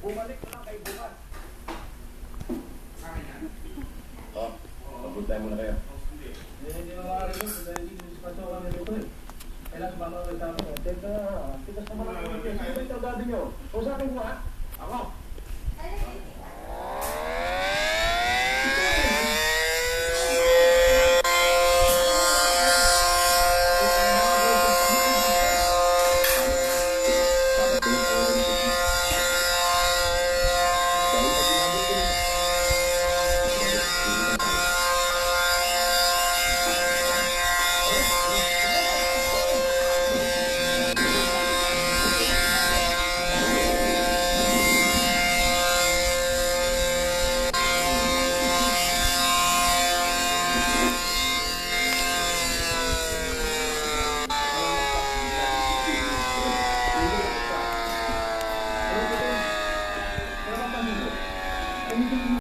Bumalik na lang kay bukas. Oh, mag-good time muna kayo. Hindi na maaari yun. Dahil hindi sa pasokan nito eh. Kailan sumama ko sa akin. Teka, tigas naman ako. Sino ba yung trabado nyo? O sa akin mo ha? Ako.